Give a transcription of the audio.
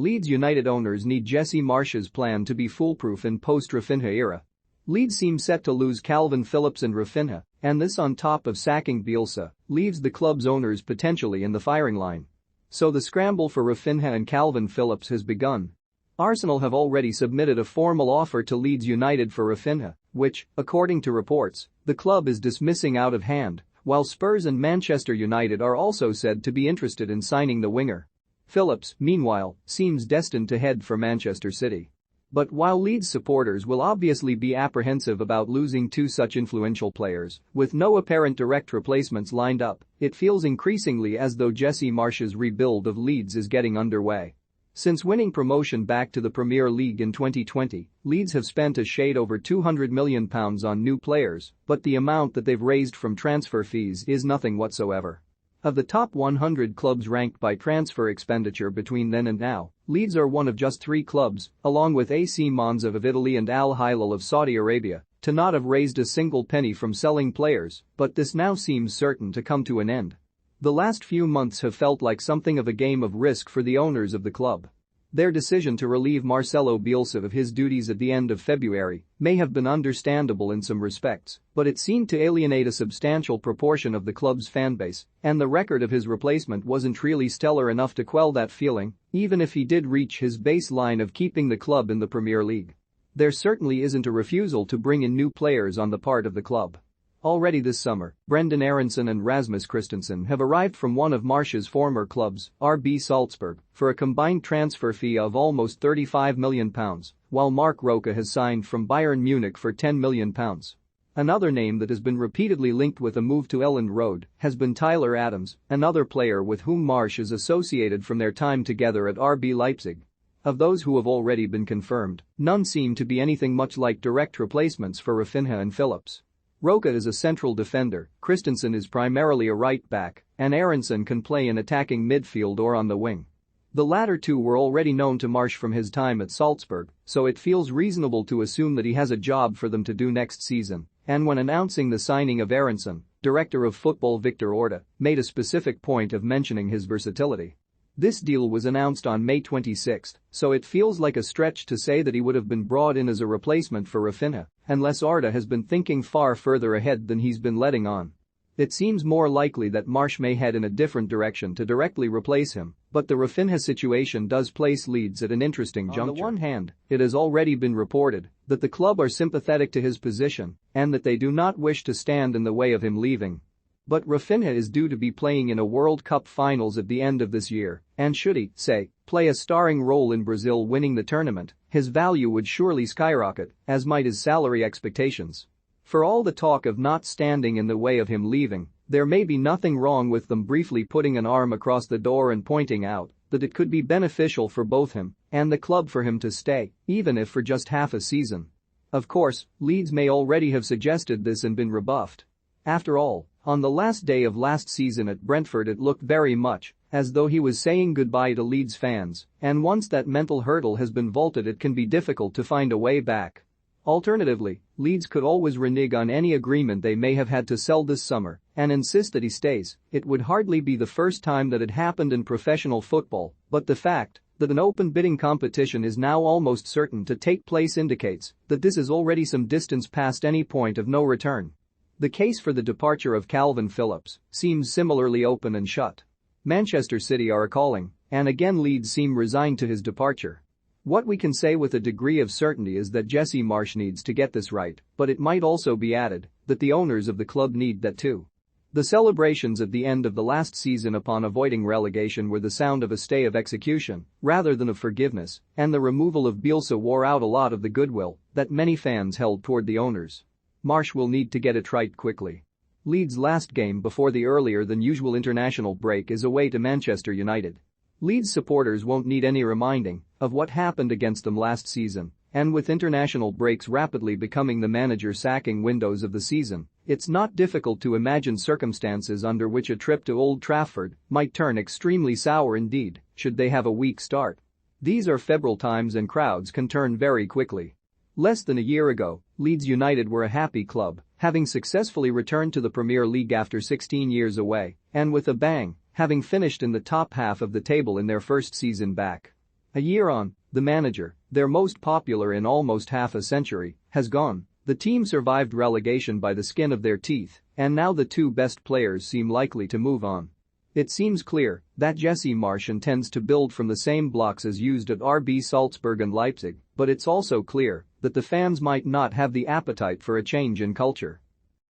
Leeds United owners need Jesse Marsch's plan to be foolproof in post-Raphinha era. Leeds seem set to lose Kalvin Phillips and Raphinha, and this on top of sacking Bielsa leaves the club's owners potentially in the firing line. So the scramble for Raphinha and Kalvin Phillips has begun. Arsenal have already submitted a formal offer to Leeds United for Raphinha, which, according to reports, the club is dismissing out of hand, while Spurs and Manchester United are also said to be interested in signing the winger. Phillips, meanwhile, seems destined to head for Manchester City. But while Leeds supporters will obviously be apprehensive about losing two such influential players, with no apparent direct replacements lined up, it feels increasingly as though Jesse Marsch's rebuild of Leeds is getting underway. Since winning promotion back to the Premier League in 2020, Leeds have spent a shade over £200 million on new players, but the amount that they've raised from transfer fees is nothing whatsoever. Of the top 100 clubs ranked by transfer expenditure between then and now, Leeds are one of just 3 clubs, along with AC Monza of Italy and Al Hilal of Saudi Arabia, to not have raised a single penny from selling players, but this now seems certain to come to an end. The last few months have felt like something of a game of risk for the owners of the club. Their decision to relieve Marcelo Bielsa of his duties at the end of February may have been understandable in some respects, but it seemed to alienate a substantial proportion of the club's fanbase, and the record of his replacement wasn't really stellar enough to quell that feeling, even if he did reach his baseline of keeping the club in the Premier League. There certainly isn't a refusal to bring in new players on the part of the club. Already this summer, Brendan Aronson and Rasmus Christensen have arrived from one of Marsch's former clubs, RB Salzburg, for a combined transfer fee of almost £35 million, while Marc Roca has signed from Bayern Munich for £10 million. Another name that has been repeatedly linked with a move to Elland Road has been Tyler Adams, another player with whom Marsch is associated from their time together at RB Leipzig. Of those who have already been confirmed, none seem to be anything much like direct replacements for Raphinha and Phillips. Roca is a central defender, Christensen is primarily a right back, and Aronson can play in attacking midfield or on the wing. The latter two were already known to Marsch from his time at Salzburg, so it feels reasonable to assume that he has a job for them to do next season, and when announcing the signing of Aronson, Director of Football Victor Orta made a specific point of mentioning his versatility. This deal was announced on May 26, so it feels like a stretch to say that he would have been brought in as a replacement for Raphinha, unless Orta has been thinking far further ahead than he's been letting on. It seems more likely that Marsch may head in a different direction to directly replace him, but the Raphinha situation does place Leeds at an interesting juncture. On the one hand, it has already been reported that the club are sympathetic to his position and that they do not wish to stand in the way of him leaving. But Raphinha is due to be playing in a World Cup finals at the end of this year, and should he, say, play a starring role in Brazil winning the tournament, his value would surely skyrocket, as might his salary expectations. For all the talk of not standing in the way of him leaving, there may be nothing wrong with them briefly putting an arm across the door and pointing out that it could be beneficial for both him and the club for him to stay, even if for just half a season. Of course, Leeds may already have suggested this and been rebuffed. After all, on the last day of last season at Brentford it looked very much as though he was saying goodbye to Leeds fans, and once that mental hurdle has been vaulted it can be difficult to find a way back. Alternatively, Leeds could always renege on any agreement they may have had to sell this summer and insist that he stays. It would hardly be the first time that it happened in professional football, but the fact that an open bidding competition is now almost certain to take place indicates that this is already some distance past any point of no return. The case for the departure of Kalvin Phillips seems similarly open and shut. Manchester City are calling, and again Leeds seem resigned to his departure. What we can say with a degree of certainty is that Jesse Marsch needs to get this right, but it might also be added that the owners of the club need that too. The celebrations at the end of the last season upon avoiding relegation were the sound of a stay of execution rather than of forgiveness, and the removal of Bielsa wore out a lot of the goodwill that many fans held toward the owners. Marsch will need to get it right quickly. Leeds' last game before the earlier than usual international break is away to Manchester United. Leeds supporters won't need any reminding of what happened against them last season, and with international breaks rapidly becoming the manager sacking windows of the season, it's not difficult to imagine circumstances under which a trip to Old Trafford might turn extremely sour indeed, should they have a weak start. These are febrile times and crowds can turn very quickly. Less than a year ago, Leeds United were a happy club, having successfully returned to the Premier League after 16 years away, and with a bang, having finished in the top half of the table in their first season back. A year on, the manager, their most popular in almost half a century, has gone. The team survived relegation by the skin of their teeth, and now the two best players seem likely to move on. It seems clear that Jesse Marsch intends to build from the same blocks as used at RB Salzburg and Leipzig, but it's also clear that the fans might not have the appetite for a change in culture.